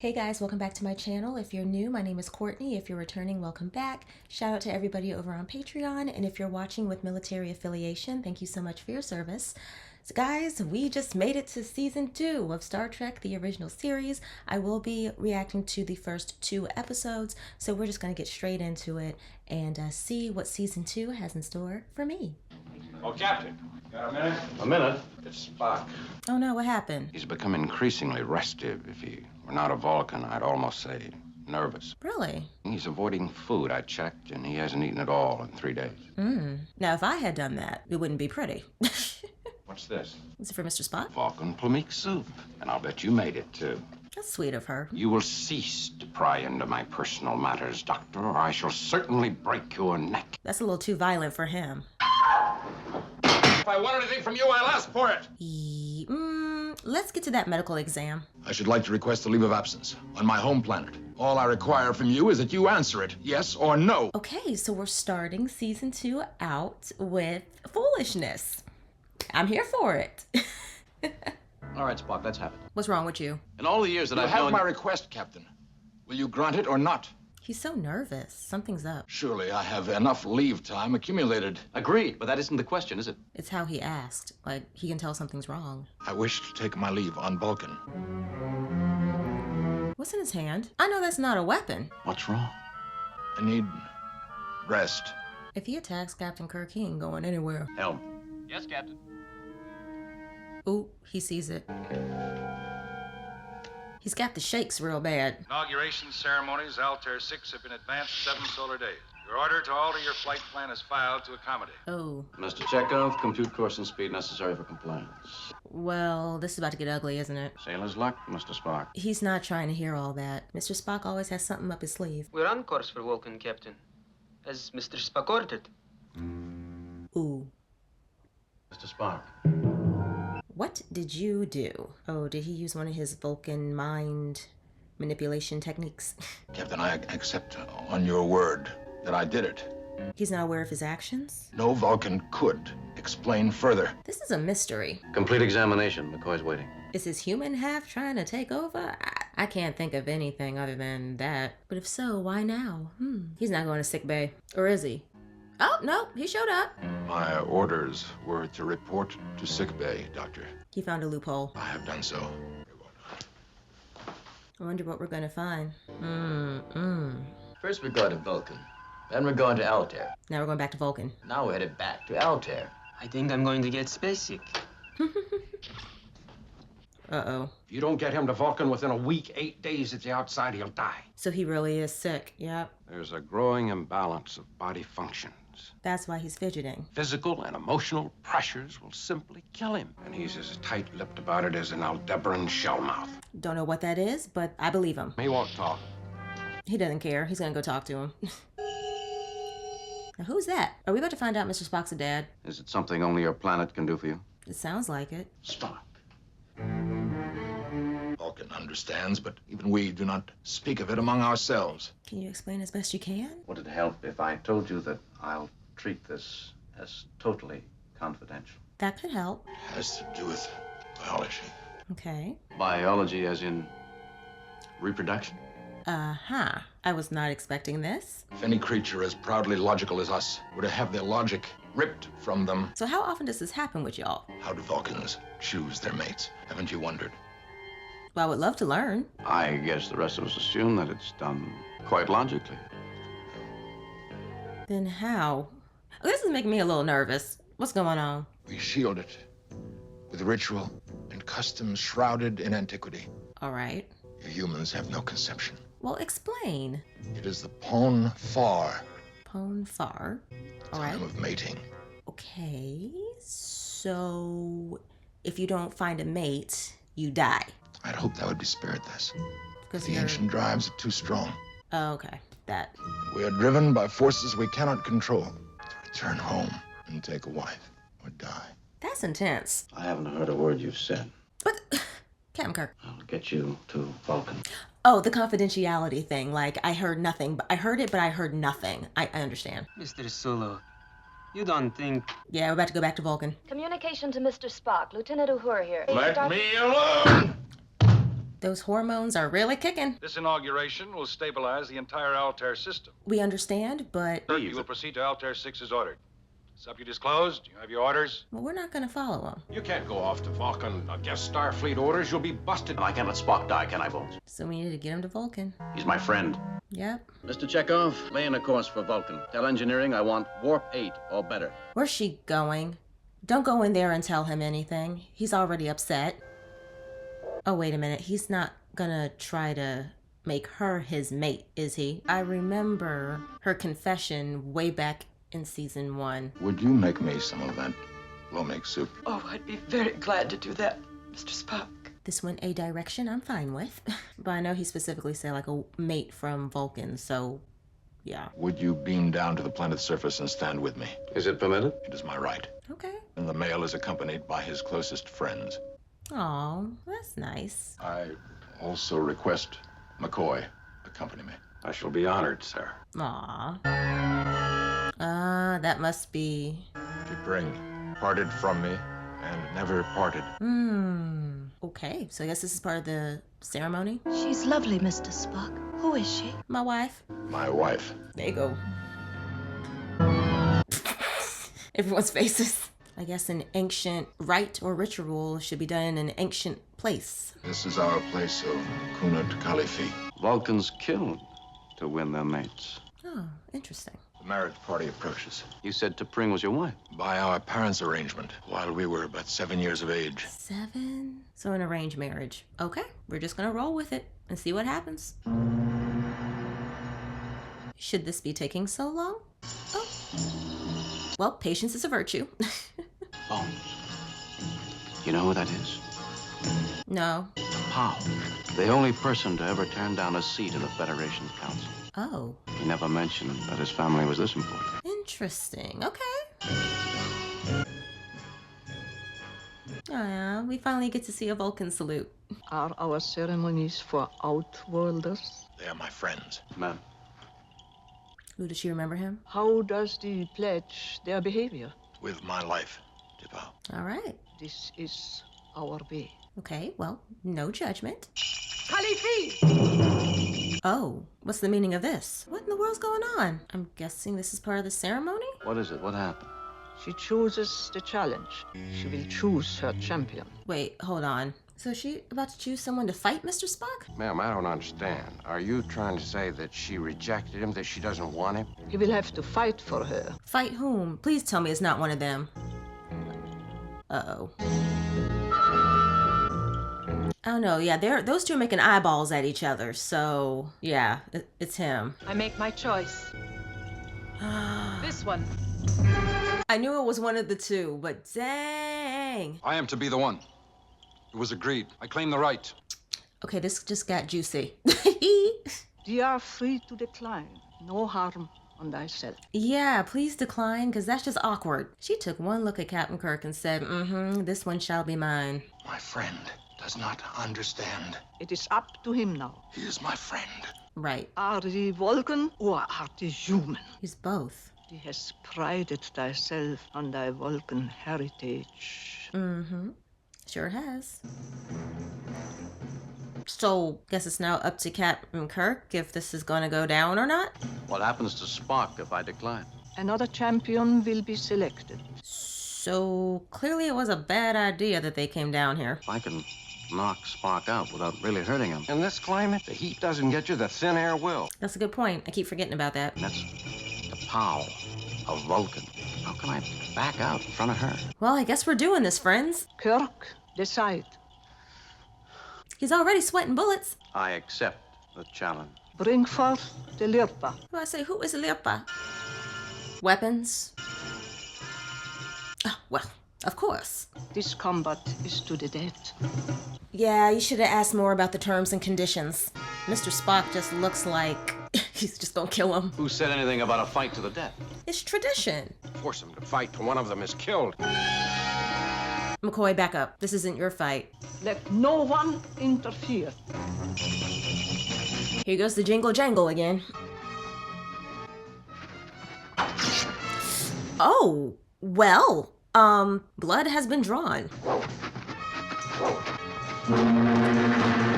Hey guys, welcome back to my channel. If you're new, my name is Courtney. If you're returning, welcome back. Shout out to everybody over on Patreon. And if you're watching with military affiliation, thank you so much for your service. So guys, we just made it to season 2 of Star Trek, the original series. I will be reacting to the first 2 episodes, so we're just going to get straight into it and see what season 2 has in store for me. Oh, Captain, got a minute? A minute? It's Spock. Oh no, what happened? He's become increasingly restive. If he were not a Vulcan, I'd almost say nervous. Really? He's avoiding food. I checked, and he hasn't eaten at all in 3 days. Now if I had done that, it wouldn't be pretty. What's this? Is it for Mr. Spock? Vulcan plummeek soup. And I'll bet you made it, too. That's sweet of her. You will cease to pry into my personal matters, Doctor, or I shall certainly break your neck. That's a little too violent for him. If I want anything from you, I'll ask for it. Let's get to that medical exam. I should like to request a leave of absence on my home planet. All I require from you is that you answer it, yes or no. Okay, so we're starting season 2 out with foolishness. I'm here for it. All right, Spock, let's have it. What's wrong with you? In all the years that You I've have known my request, Captain. Will you grant it or not? He's so nervous. Something's up. Surely I have enough leave time accumulated. Agreed, but that isn't the question, is it? It's how he asked. Like, he can tell something's wrong. I wish to take my leave on Vulcan. What's in his hand? I know that's not a weapon. What's wrong? I need rest. If he attacks Captain Kirk, he ain't going anywhere. Helm. Yes, Captain. Ooh, he sees it. He's got the shakes real bad. Inauguration ceremonies, Altair 6, have been advanced 7 solar days. Your order to alter your flight plan is filed to accommodate. Oh. Mr. Chekhov, compute course and speed necessary for compliance. Well, this is about to get ugly, isn't it? Sailor's luck, Mr. Spock. He's not trying to hear all that. Mr. Spock always has something up his sleeve. We're on course for Vulcan, Captain, as Mr. Spock ordered. Ooh. Mr. Spock. What did you do? Oh, did he use one of his Vulcan mind manipulation techniques? Captain, I accept on your word that I did it. He's not aware of his actions? No Vulcan could explain further. This is a mystery. Complete examination. McCoy's waiting. Is his human half trying to take over? I can't think of anything other than that. But if so, why now? He's not going to sick bay. Or is he? Oh, no, he showed up. My orders were to report to sickbay, Doctor. He found a loophole. I have done so. I wonder what we're going to find. First we're going to Vulcan. Then we're going to Altair. Now we're going back to Vulcan. Now we're headed back to Altair. I think I'm going to get spacesick. Uh-oh. If you don't get him to Vulcan within a week, 8 days at the outside, he'll die. So he really is sick. Yep. There's a growing imbalance of body functions. That's why he's fidgeting. Physical and emotional pressures will simply kill him. And he's as tight-lipped about it as an Aldebaran shellmouth. Don't know what that is, but I believe him. He won't talk. He doesn't care. He's gonna go talk to him. Now, who's that? Are we about to find out Mr. Spock's a dad? Is it something only your planet can do for you? It sounds like it. Spock. Vulcan understands, but even we do not speak of it among ourselves. Can you explain as best you can? Would it help if I told you that I'll treat this as totally confidential? That could help. It has to do with biology. Okay. Biology as in reproduction? Uh-huh. I was not expecting this. If any creature as proudly logical as us were to have their logic ripped from them, So how often does this happen with y'all? how do Vulcans choose their mates? Haven't you wondered? Well, I would love to learn. I guess the rest of us assume that it's done quite logically. Then how? Oh, this is making me a little nervous. What's going on? We shield it with ritual and customs shrouded in antiquity. All right. You humans have no conception. Well, explain. It is the Pon Far, Pon far. All right. time of mating. Okay. So if you don't find a mate, you die. I'd hope that would be spared this. Because The ancient drives are too strong. Oh, okay. That. We are driven by forces we cannot control to return home and take a wife or die. That's intense. I haven't heard a word you've said. What? Captain Kirk. I'll get you to Vulcan. Oh, the confidentiality thing. Like, I heard nothing. But I heard it, but I heard nothing. I understand. Mr. Solo, you don't think... Yeah, we're about to go back to Vulcan. Communication to Mr. Spock. Lieutenant Uhura here. Let me alone! Those hormones are really kicking. This inauguration will stabilize the entire Altair system. We understand, but... You will proceed to Altair 6 as ordered. Subject is closed. You have your orders. Well, we're not going to follow them. You can't go off to Vulcan against Starfleet orders. You'll be busted. I can't let Spock die, can I, Bones? So we need to get him to Vulcan. He's my friend. Yep. Mr. Chekhov, lay in a course for Vulcan. Tell engineering I want warp 8 or better. Where's she going? Don't go in there and tell him anything. He's already upset. Oh, wait a minute. He's not gonna try to make her his mate, is he? I remember her confession way back in season 1. Would you make me some of that lo mein soup? Oh, I'd be very glad to do that, Mr. Spock. This went a direction I'm fine with. But I know he specifically said like a mate from Vulcan, so yeah. Would you beam down to the planet's surface and stand with me? Is it permitted? It is my right. Okay. And the male is accompanied by his closest friends. Aw, that's nice. I also request McCoy accompany me. I shall be honored, sir. Aw. That must be... T'Pring parted from me and never parted. Okay, so I guess this is part of the ceremony. She's lovely, Mr. Spock. Who is she? My wife. My wife. There you go. Everyone's faces. I guess an ancient rite or ritual should be done in an ancient place. This is our place of Kunut Khalifi. Vulcans killed to win their mates. Oh, interesting. The marriage party approaches. You said T'Pring was your wife. By our parents' arrangement, while we were but 7 years of age. 7? So an arranged marriage. Okay, we're just gonna roll with it and see what happens. Should this be taking so long? Oh. Well, patience is a virtue. Bones. You know who that is? No. Powell. The only person to ever turn down a seat in the Federation's Council. Oh. He never mentioned that his family was this important. Interesting. Okay. Oh, yeah, we finally get to see a Vulcan salute. Are our ceremonies for Outworlders? They are my friends. Man. Ooh, does she remember him? How does the pledge their behavior? With my life, T'Pau. All right. This is our way. Okay, well, no judgment. Khalifi! Oh, what's the meaning of this? What in the world's going on? I'm guessing this is part of the ceremony? What is it? What happened? She chooses the challenge. She will choose her champion. Wait, hold on. So is she about to choose someone to fight Mr. Spock? Ma'am, I don't understand. Are you trying to say that she rejected him, that she doesn't want him? He will have to fight for her. Fight whom? Please tell me it's not one of them. Uh-oh. I don't know. Yeah, those two are making eyeballs at each other. So, yeah, it's him. I make my choice. This one. I knew it was one of the two, but dang. I am to be the one. It was agreed. I claim the right. Okay, this just got juicy. Thee are free to decline. No harm on thyself. Yeah, please decline, because that's just awkward. She took one look at Captain Kirk and said, this one shall be mine. My friend does not understand. It is up to him now. He is my friend. Right. Are thee Vulcan or are thee human? He's both. Thee hast prided thyself on thy Vulcan heritage. Sure has. So, guess it's now up to Captain Kirk if this is going to go down or not? What happens to Spock if I decline? Another champion will be selected. So, clearly it was a bad idea that they came down here. If I can knock Spock out without really hurting him. In this climate, the heat doesn't get you, the thin air will. That's a good point. I keep forgetting about that. And that's the Powell of Vulcan. How can I back out in front of her? Well, I guess we're doing this, friends. Kirk, decide. He's already sweating bullets. I accept the challenge. Bring forth the Lirpa. I say, who is Lirpa? Weapons? Oh, well, of course. This combat is to the death. Yeah, you should have asked more about the terms and conditions. Mr. Spock just looks like he's just gonna kill him. Who said anything about a fight to the death? It's tradition. Force them to fight till one of them is killed. McCoy, back up. This isn't your fight. Let no one interfere. Here goes the jingle jangle again. Oh, well, blood has been drawn.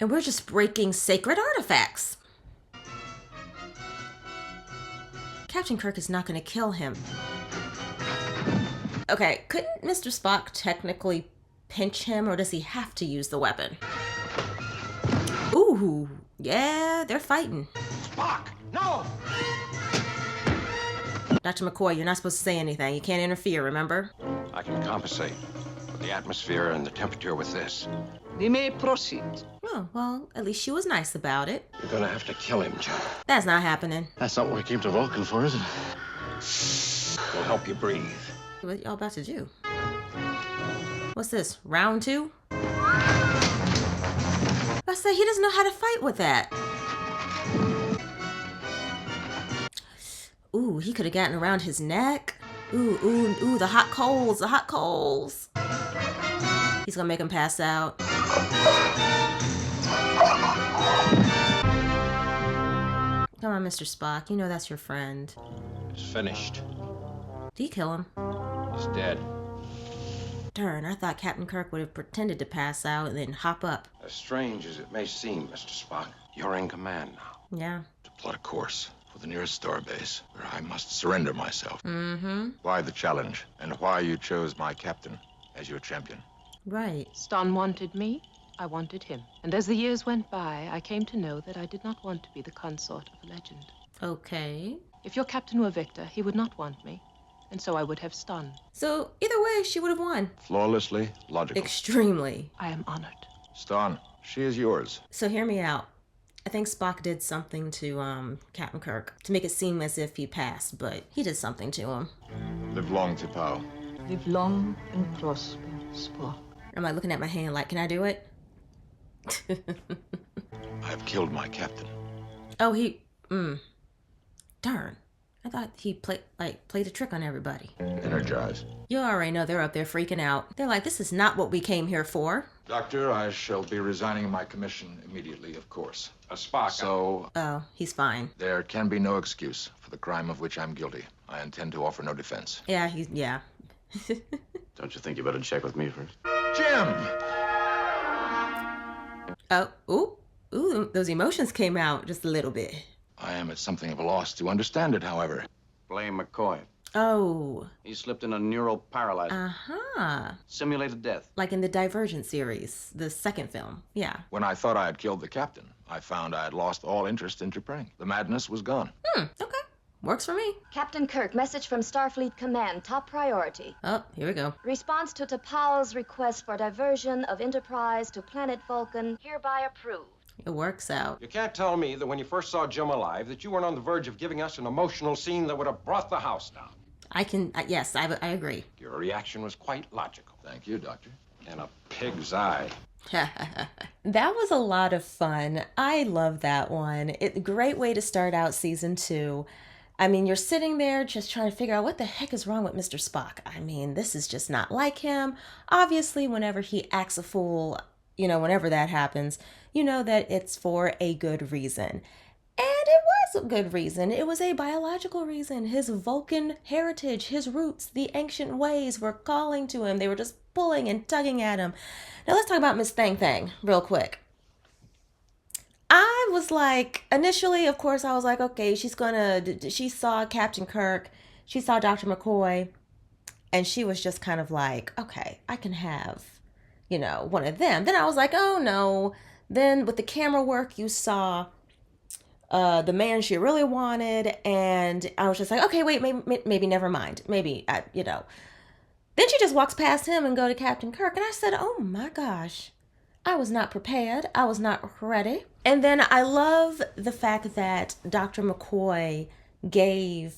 And we're just breaking sacred artifacts. Captain Kirk is not going to kill him. Okay, couldn't Mr. Spock technically pinch him, or does he have to use the weapon? Ooh, yeah, they're fighting. Spock, no! Dr. McCoy, you're not supposed to say anything. You can't interfere, remember? I can compensate for the atmosphere and the temperature with this. We may proceed. Oh, well, at least she was nice about it. You're gonna have to kill him, Jim. That's not happening. That's not what we came to Vulcan for, is it? We'll help you breathe. What y'all about to do? What's this, round 2? I say he doesn't know how to fight with that. Ooh, he could have gotten around his neck. Ooh, ooh, ooh, the hot coals, the hot coals. He's gonna make him pass out. Come on, Mr. Spock, you know that's your friend. It's finished. Did he kill him? He's dead. Darn, I thought Captain Kirk would have pretended to pass out and then hop up. As strange as it may seem, Mr. Spock, you're in command now. Yeah. To plot a course for the nearest starbase, where I must surrender myself. Mm-hmm. Why the challenge, and why you chose my captain as your champion? Right. Stan wanted me, I wanted him. And as the years went by, I came to know that I did not want to be the consort of a legend. Okay. If your captain were Victor, he would not want me. And so I would have Stan. So, either way, she would have won. Flawlessly logical. Extremely. I am honored. Stan, she is yours. So hear me out. I think Spock did something to Captain Kirk to make it seem as if he passed, but he did something to him. Live long, T'Pau. Live long and prosper, Spock. I'm like looking at my hand like, can I do it? I have killed my captain. Oh, darn. I thought he played a trick on everybody. Energize. You already know they're up there freaking out. They're like, this is not what we came here for. Doctor, I shall be resigning my commission immediately, of course. Spock. So, Oh, he's fine. there can be no excuse for the crime of which I'm guilty. I intend to offer no defense. Yeah, yeah. Don't you think you better check with me first? Jim! Oh, ooh, those emotions came out just a little bit. I am at something of a loss to understand it, however. Blame McCoy. Oh. He slipped in a neural paralyzer. Uh-huh. Simulated death. Like in the Divergent series, the second film. Yeah. When I thought I had killed the captain, I found I had lost all interest in T'Pring. The madness was gone. Okay. Works for me. Captain Kirk, message from Starfleet Command, top priority. Oh, here we go. Response to T'Pau's request for diversion of Enterprise to planet Vulcan, hereby approved. It works out. You can't tell me that when you first saw Jim alive that you weren't on the verge of giving us an emotional scene that would have brought the house down. Yes, I agree. Your reaction was quite logical. Thank you, Doctor. In a pig's eye. That was a lot of fun. I love that one. Great way to start out season 2. I mean, you're sitting there just trying to figure out what the heck is wrong with Mr. Spock. I mean, this is just not like him. Obviously, whenever he acts a fool, whenever that happens, you know that it's for a good reason. And it was a good reason. It was a biological reason. His Vulcan heritage, his roots, the ancient ways were calling to him. They were just pulling and tugging at him. Now let's talk about Miss Thang Thang real quick. I was like, initially, of course, I was like, okay, she saw Captain Kirk, she saw Dr. McCoy, and she was just kind of like, okay, I can have, one of them. Then I was like, oh no. Then with the camera work, you saw the man she really wanted, and I was just like, okay, wait, maybe never mind. Maybe, Then she just walks past him and go to Captain Kirk, and I said, oh my gosh. I was not prepared. I was not ready. And then I love the fact that Dr. McCoy gave,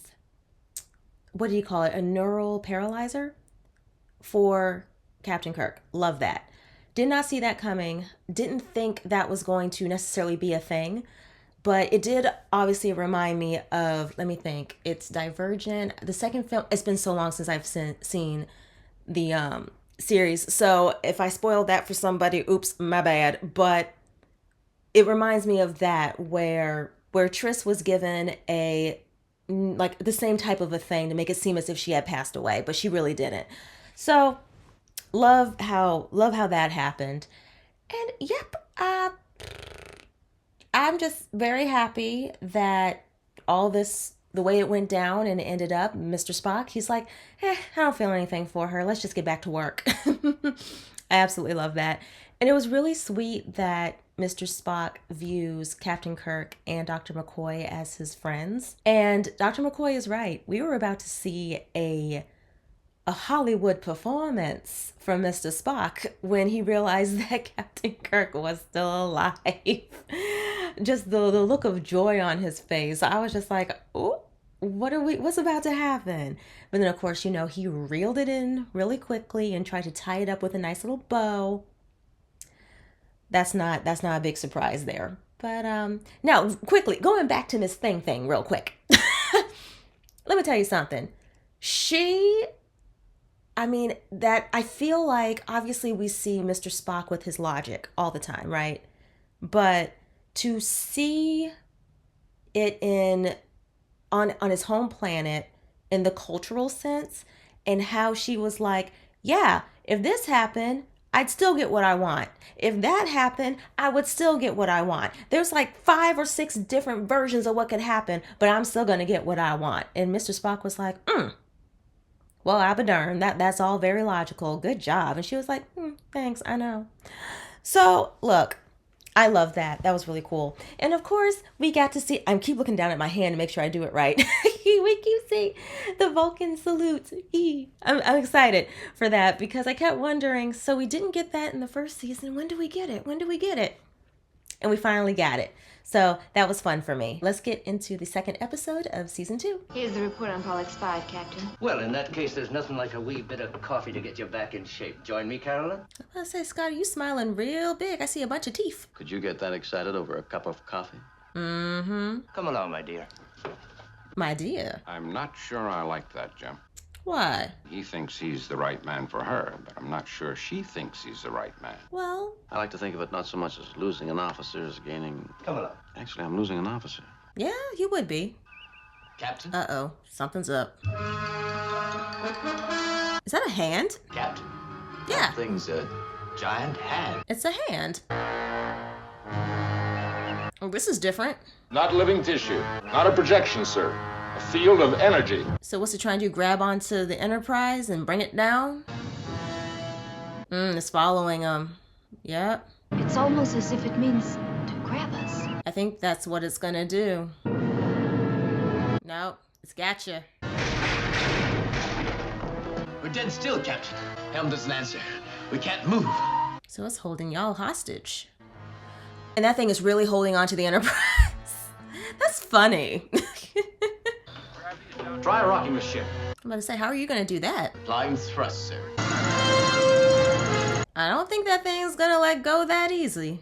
what do you call it, a neural paralyzer for Captain Kirk. Love that. Did not see that coming. Didn't think that was going to necessarily be a thing. But it did obviously remind me of, let me think, it's Divergent. The second film, it's been so long since I've seen the series. So if I spoiled that for somebody, oops, my bad. But it reminds me of that where Triss was given like the same type of a thing to make it seem as if she had passed away, but she really didn't. So love how that happened. And yep, I'm just very happy that all this, the way it went down and it ended up, Mr. Spock, he's like, I don't feel anything for her. Let's just get back to work. I absolutely love that. And it was really sweet that Mr. Spock views Captain Kirk and Dr. McCoy as his friends. And Dr. McCoy is right. We were about to see a Hollywood performance from Mr. Spock when he realized that Captain Kirk was still alive. Just the look of joy on his face. I was just like, oh, what's about to happen? But then, of course, you know, he reeled it in really quickly and tried to tie it up with a nice little bow. That's not a big surprise there. But now, quickly, going back to Miss Thing real quick. Let me tell you something. I feel like obviously we see Mr. Spock with his logic all the time, right? But to see it on his home planet in the cultural sense, and how she was like, yeah, if this happened, I'd still get what I want. If that happened, I would still get what I want. There's like 5 or 6 different versions of what could happen, but I'm still going to get what I want. And Mr. Spock was like, well, I'll be darned. That's all very logical. Good job. And she was like, thanks, I know. So, look, I love that. That was really cool. And of course, we got to see, I keep looking down at my hand to make sure I do it right. We keep seeing the Vulcan salutes. I'm excited for that because I kept wondering, so we didn't get that in the first season. When do we get it? And we finally got it. So that was fun for me. Let's get into the second episode of season 2. Here's the report on Pollux 5, Captain. Well, in that case, there's nothing like a wee bit of coffee to get you back in shape. Join me, Carolyn? I was about to say, Scotty, you smiling real big. I see a bunch of teeth. Could you get that excited over a cup of coffee? Mm-hmm. Come along, my dear. My dear? I'm not sure I like that, Jim. Why? He thinks he's the right man for her, but I'm not sure she thinks he's the right man. Well, I like to think of it not so much as losing an officer as gaining... Come along. Actually, I'm losing an officer. Yeah, you would be. Captain? Uh-oh, something's up. Is that a hand? Captain. Yeah. That thing's a giant hand. It's a hand. Oh, this is different. Not living tissue. Not a projection, sir. A field of energy. So what's it trying to do? Grab onto the Enterprise and bring it down? It's following him. Yep. It's almost as if it means to grab us. I think that's what it's gonna do. Nope, it's gotcha. We're dead still, Captain. Helm doesn't answer. We can't move. So it's holding y'all hostage. And that thing is really holding on to the Enterprise. That's funny. Try rocking the ship. I'm about to say, how are you gonna do that? Applying thrust, sir. I don't think that thing's gonna let go that easy.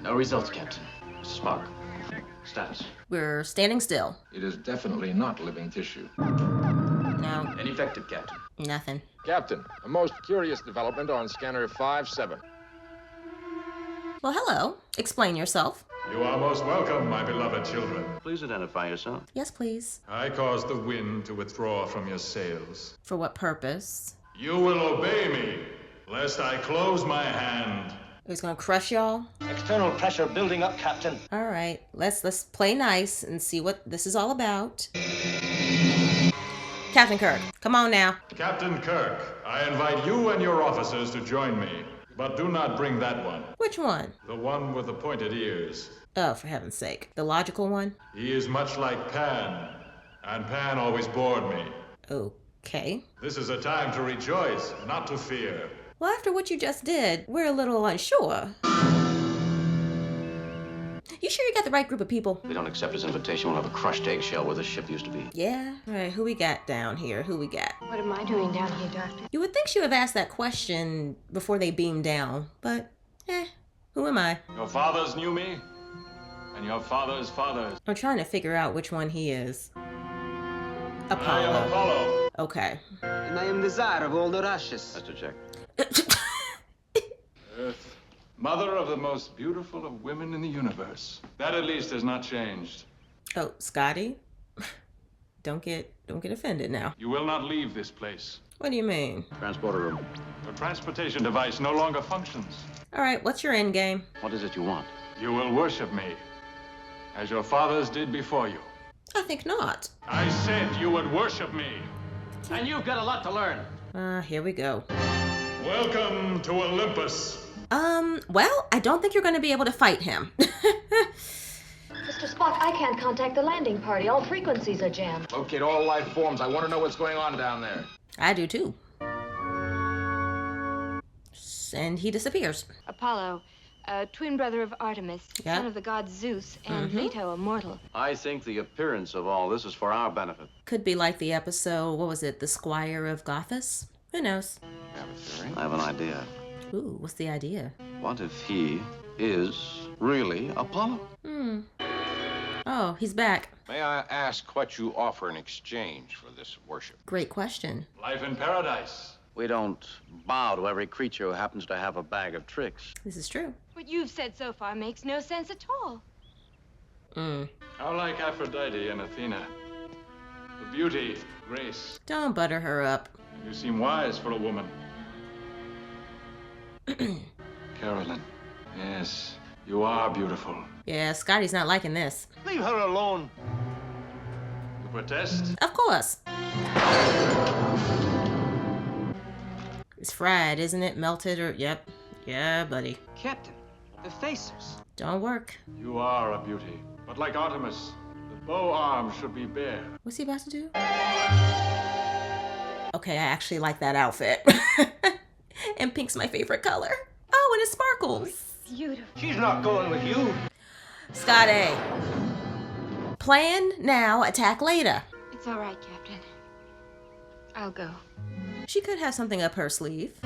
No results, Captain. Spock. Status. We're standing still. It is definitely not living tissue. No. Ineffective, Captain. Nothing. Captain, a most curious development on scanner 5-7. Well, hello. Explain yourself. You are most welcome, my beloved children. Please identify yourself. Yes, please. I caused the wind to withdraw from your sails. For what purpose? You will obey me, lest I close my hand. He's gonna crush y'all? External pressure building up, Captain. All right, let's play nice and see what this is all about. Captain Kirk, come on now. Captain Kirk, I invite you and your officers to join me. But do not bring that one. Which one? The one with the pointed ears. Oh, for heaven's sake. The logical one? He is much like Pan, and Pan always bored me. Okay. This is a time to rejoice, not to fear. Well, after what you just did, we're a little unsure. You sure you got the right group of people? If we don't accept his invitation, we'll have a crushed eggshell where the ship used to be. Yeah? All right, who we got down here? Who we got? What am I doing down here, Doctor? You would think she would have asked that question before they beamed down, but, who am I? Your fathers knew me, and your father's fathers. I'm trying to figure out which one he is. Apollo. I am Apollo. Okay. And I am the Tsar of all the Russias. That's a check. Earth, mother of the most beautiful of women in the universe. That at least has not changed. Oh, Scotty? Don't get offended now. You will not leave this place. What do you mean? Transporter room. Your transportation device no longer functions. All right, what's your end game? What is it you want? You will worship me, as your fathers did before you. I think not. I said you would worship me. And you've got a lot to learn. Here we go. Welcome to Olympus. Well, I don't think you're going to be able to fight him. Mr. Spock, I can't contact the landing party. All frequencies are jammed. Locate all life forms. I want to know what's going on down there. I do too. And he disappears. Apollo, twin brother of Artemis, Yeah. son of the god Zeus, and Leto, a mortal. I think the appearance of all this is for our benefit. Could be like the episode, what was it, The Squire of Gothas? Who knows? I have an idea. Ooh, what's the idea? What if he is really Apollo? Oh, he's back. May I ask what you offer in exchange for this worship? Great question. Life in paradise. We don't bow to every creature who happens to have a bag of tricks. This is true. What you've said so far makes no sense at all. How like Aphrodite and Athena. The beauty, grace. Don't butter her up. You seem wise for a woman. Carolyn. Yes, you are beautiful. Yeah, Scotty's not liking this. Leave her alone. You protest? Of course. It's fried, isn't it? Melted or... Yep. Yeah, buddy. Captain, the facers. Don't work. You are a beauty. But like Artemis, the bow arm should be bare. What's he about to do? Okay, I actually like that outfit. And pink's my favorite color. Oh, and it sparkles. Beautiful. She's not going with you. Scotty. Plan now, attack later. It's all right, Captain. I'll go. She could have something up her sleeve.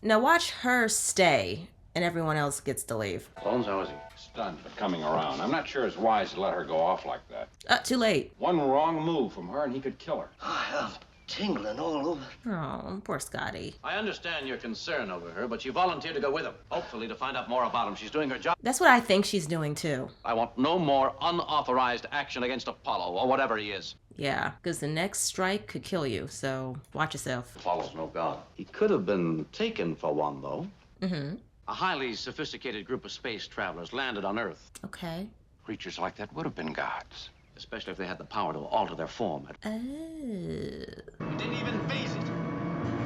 Now watch her stay, and everyone else gets to leave. Bones, how is he? Stunned, but coming around. I'm not sure it's wise to let her go off like that. Too late. One wrong move from her and he could kill her. I'm tingling all over. Oh, poor Scotty. I understand your concern over her, but she volunteered to go with him. Hopefully to find out more about him. She's doing her job. That's what I think she's doing too. I want no more unauthorized action against Apollo, or whatever he is. Yeah, because the next strike could kill you, so watch yourself. Apollo's no god. He could have been taken for one, though. Mm-hmm. A highly sophisticated group of space travelers landed on Earth. Okay. Creatures like that would have been gods. Especially if they had the power to alter their form. Oh. We didn't even phase it.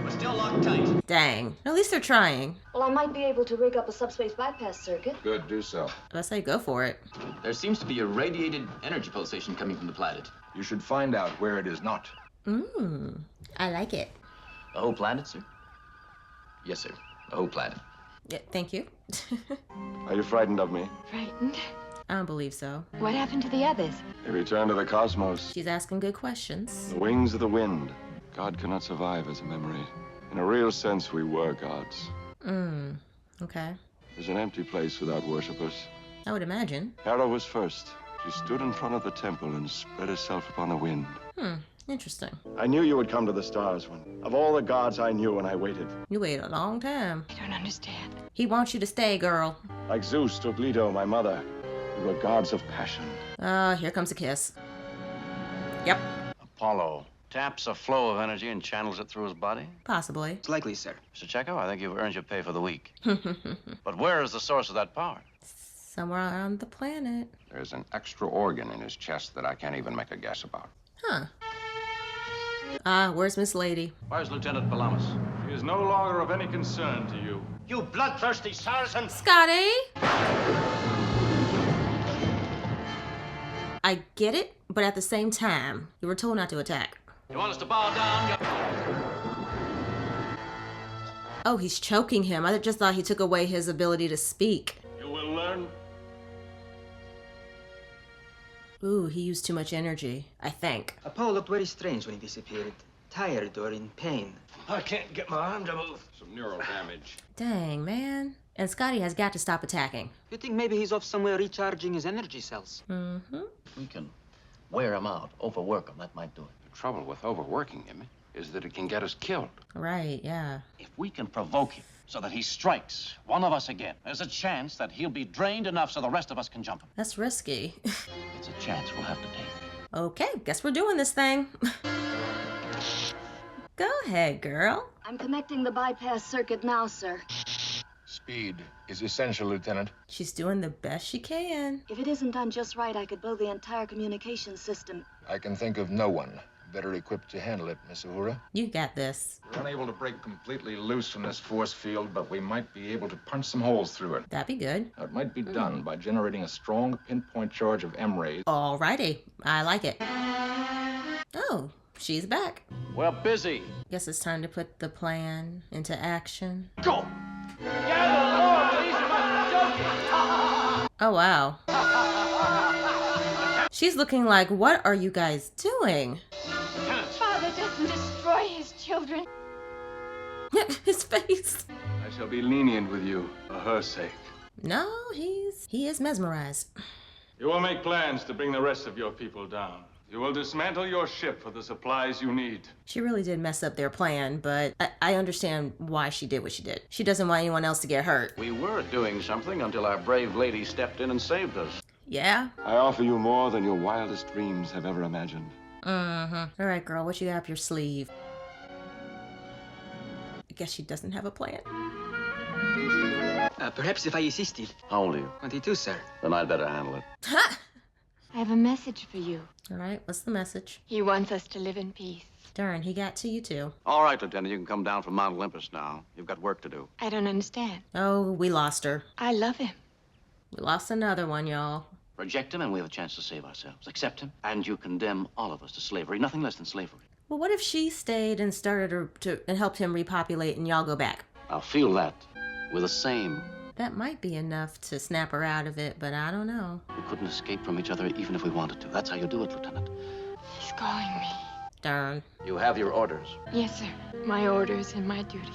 We're still locked tight. Dang. At least they're trying. Well, I might be able to rig up a subspace bypass circuit. Good, do so. I say go for it. There seems to be a radiated energy pulsation coming from the planet. You should find out where it is not. I like it. The whole planet, sir? Yes, sir. The whole planet. Yeah, thank you. Are you frightened of me? Frightened? I don't believe so. What happened to the others? They return to the cosmos. She's asking good questions. The wings of the wind. God cannot survive as a memory. In a real sense, we were gods. Okay. There's an empty place without worshippers. I would imagine. Hera was first. She stood in front of the temple and spread herself upon the wind. Interesting. I knew you would come to the stars when, of all the gods I knew when I waited. You waited a long time. I don't understand. He wants you to stay, girl. Like Zeus took Leto, my mother. We were gods of passion. Here comes a kiss. Yep. Apollo taps a flow of energy and channels it through his body? Possibly. It's likely, sir. Mr. Checo, I think you've earned your pay for the week. But where is the source of that power? Somewhere on the planet. There's an extra organ in his chest that I can't even make a guess about. Where's Miss Lady? Where's Lieutenant Palamas? She is no longer of any concern to you. You bloodthirsty Saracen! Scotty! I get it, but at the same time, you were told not to attack. You want us to bow down? Oh, he's choking him. I just thought he took away his ability to speak. You will learn. Ooh, he used too much energy, I think. Apollo looked very strange when he disappeared. Tired or in pain. I can't get my arm to move. Some neural damage. Dang, man. And Scotty has got to stop attacking. You think maybe he's off somewhere recharging his energy cells? If we can wear him out, overwork him, that might do it. The trouble with overworking him is that it can get us killed. Right, yeah. If we can provoke him so that he strikes one of us again, there's a chance that he'll be drained enough so the rest of us can jump him. That's risky. It's a chance we'll have to take. Okay, guess we're doing this thing. Go ahead, girl. I'm connecting the bypass circuit now, sir. Speed is essential, Lieutenant. She's doing the best she can. If it isn't done just right, I could blow the entire communications system. I can think of no one better equipped to handle it, Miss Uhura. You got this. We're unable to break completely loose from this force field, but we might be able to punch some holes through it. That'd be good. Now, it might be done by generating a strong pinpoint charge of M-rays. Alrighty. I like it. Oh, she's back. We're busy. Guess it's time to put the plan into action. Go! Oh, wow. She's looking like, what are you guys doing? Father doesn't destroy his children. His face. I shall be lenient with you for her sake. No, he is mesmerized. You will make plans to bring the rest of your people down. You will dismantle your ship for the supplies you need. She really did mess up their plan, but I understand why she did what she did. She doesn't want anyone else to get hurt. We were doing something until our brave lady stepped in and saved us. Yeah? I offer you more than your wildest dreams have ever imagined. All right, girl, what you got up your sleeve? I guess she doesn't have a plan. Perhaps if I assisted. How old are you? 22, sir. Then I'd better handle it. Ha! I have a message for you. All right, what's the message? He wants us to live in peace. Darn, he got to you too. All right, Lieutenant, you can come down from Mount Olympus now. You've got work to do. I don't understand. Oh, we lost her. I love him. We lost another one, y'all. Reject him and we have a chance to save ourselves. Accept him and you condemn all of us to slavery. Nothing less than slavery. Well, what if she stayed and started and helped him repopulate and y'all go back? I'll feel that. We're the same. That might be enough to snap her out of it, but I don't know. We couldn't escape from each other even if we wanted to. That's how you do it, Lieutenant. He's calling me. Darn. You have your orders. Yes, sir. My orders and my duty.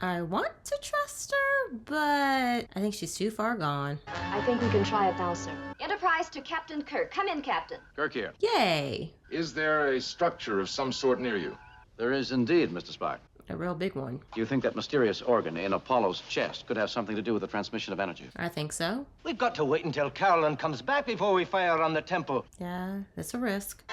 I want to trust her, but I think she's too far gone. I think we can try it now, sir. Enterprise to Captain Kirk. Come in, Captain. Kirk here. Yay! Is there a structure of some sort near you? There is indeed, Mr. Spock. A real big one. Do you think that mysterious organ in Apollo's chest could have something to do with the transmission of energy? I think so. We've got to wait until Carolyn comes back before we fire on the temple. Yeah, it's a risk.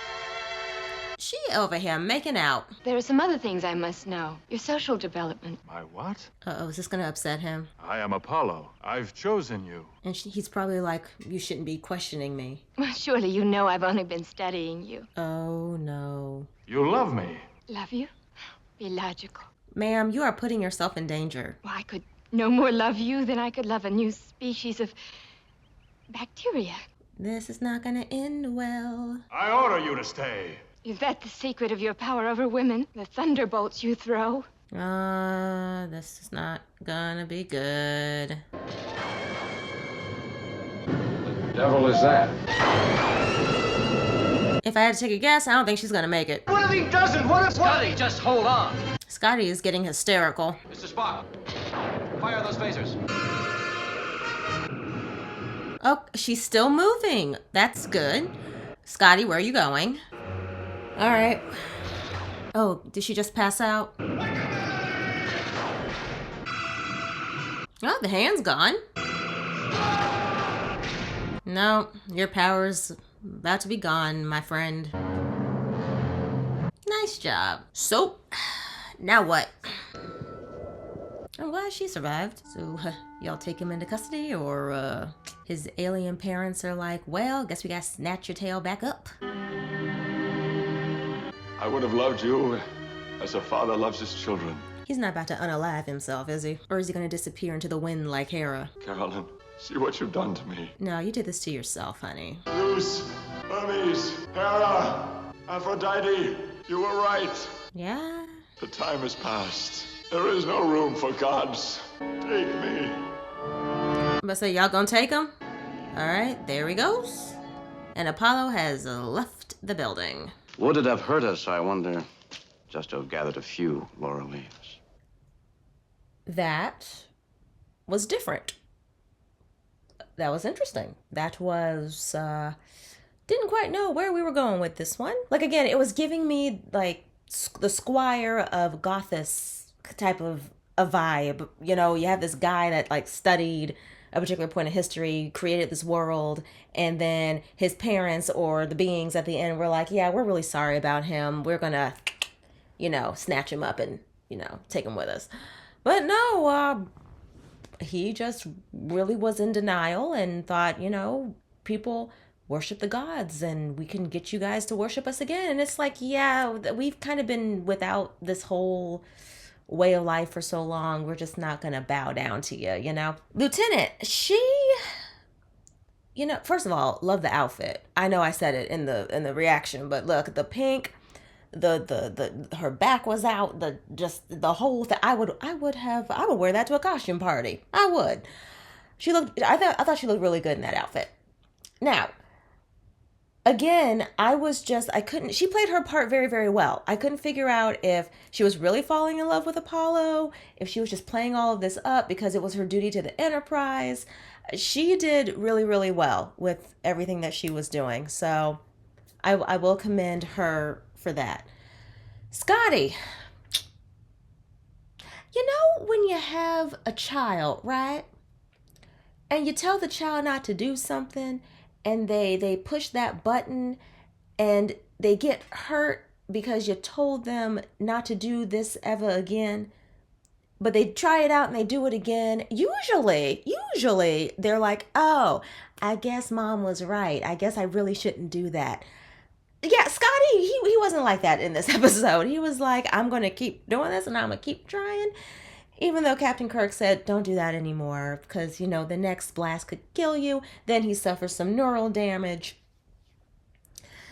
She over here making out. There are some other things I must know. Your social development. My what? Uh-oh, is this gonna upset him? I am Apollo. I've chosen you. And he's probably like, you shouldn't be questioning me. Well, surely you know I've only been studying you. Oh, no. You love me. Love you? Be logical. Ma'am, you are putting yourself in danger. Well, I could no more love you than I could love a new species of bacteria. This is not gonna end well. I order you to stay. Is that the secret of your power over women? The thunderbolts you throw? This is not gonna be good. The devil is that? If I had to take a guess, I don't think she's gonna make it. What if he doesn't? What if... Scotty, just hold on. Scotty is getting hysterical. Mr. Spock, fire those phasers. Oh, she's still moving. That's good. Scotty, where are you going? All right. Oh, did she just pass out? Oh, the hand's gone. No, your power's about to be gone, my friend. Nice job. So, now what? I'm glad she survived. So, y'all take him into custody, or his alien parents are like, well, guess we gotta snatch your tail back up. I would have loved you as a father loves his children. He's not about to unalive himself, is he? Or is he gonna disappear into the wind like Hera? Carolyn, see what you've done to me. No, you did this to yourself, honey. Zeus, Hermes, Hera, Aphrodite, you were right. Yeah? The time has passed. There is no room for gods. Take me. I'm about to say, y'all gonna take him? All right, there he goes. And Apollo has left the building. Would it have hurt us, I wonder, just to have gathered a few laurel leaves? That was different. That was interesting. That was, didn't quite know where we were going with this one. Like, again, it was giving me, like, the Squire of Gothis type of a vibe. You know, you have this guy that, like, studied a particular point of history, created this world, and then his parents or the beings at the end were like, yeah, we're really sorry about him. We're gonna, you know, snatch him up and, you know, take him with us. But no, he just really was in denial and thought, you know, people worship the gods and we can get you guys to worship us again. And it's like, yeah, we've kind of been without this whole way of life for so long. We're just not going to bow down to you, you know? Lieutenant, she, you know, first of all, love the outfit. I know I said it in the reaction, but look, the pink, the her back was out, the whole thing. I would wear that to a costume party. I would. I thought she looked really good in that outfit. Now, again, she played her part very, very well. I couldn't figure out if she was really falling in love with Apollo, if she was just playing all of this up because it was her duty to the Enterprise. She did really, really well with everything that she was doing. So I will commend her for that. Scotty, you know when you have a child, right? And you tell the child not to do something, and they push that button and they get hurt because you told them not to do this ever again, but they try it out and they do it again. Usually they're like, oh, I guess mom was right. I guess I really shouldn't do that. Yeah, Scotty, he wasn't like that in this episode. He was like, I'm going to keep doing this and I'm going to keep trying. Even though Captain Kirk said, don't do that anymore because, you know, the next blast could kill you. Then he suffers some neural damage.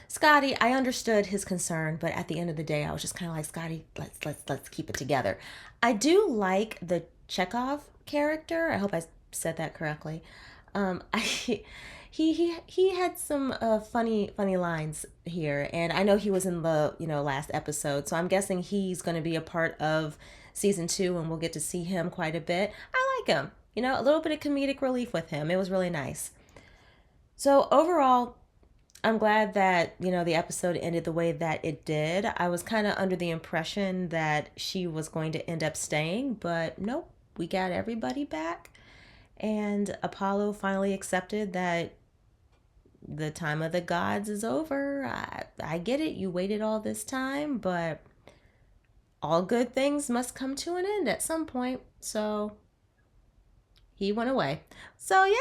Scotty, I understood his concern, but at the end of the day, I was just kind of like, Scotty, let's keep it together. I do like the Chekhov character. I hope I said that correctly. He had some funny lines here, and I know he was in the last episode, so I'm guessing he's going to be a part of season 2, and we'll get to see him quite a bit. I like him, a little bit of comedic relief with him. It was really nice. So overall, I'm glad that the episode ended the way that it did. I was kind of under the impression that she was going to end up staying, but nope, we got everybody back, and Apollo finally accepted that the time of the gods is over. I get it. You waited all this time, but all good things must come to an end at some point. So he went away. So yeah,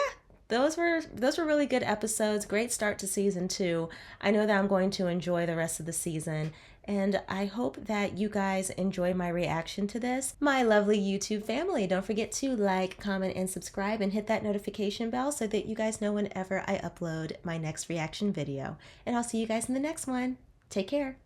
those were really good episodes. Great start to season 2. I know that I'm going to enjoy the rest of the season, and I hope that you guys enjoy my reaction to this. My lovely YouTube family, don't forget to like, comment, and subscribe, and hit that notification bell so that you guys know whenever I upload my next reaction video. And I'll see you guys in the next one. Take care.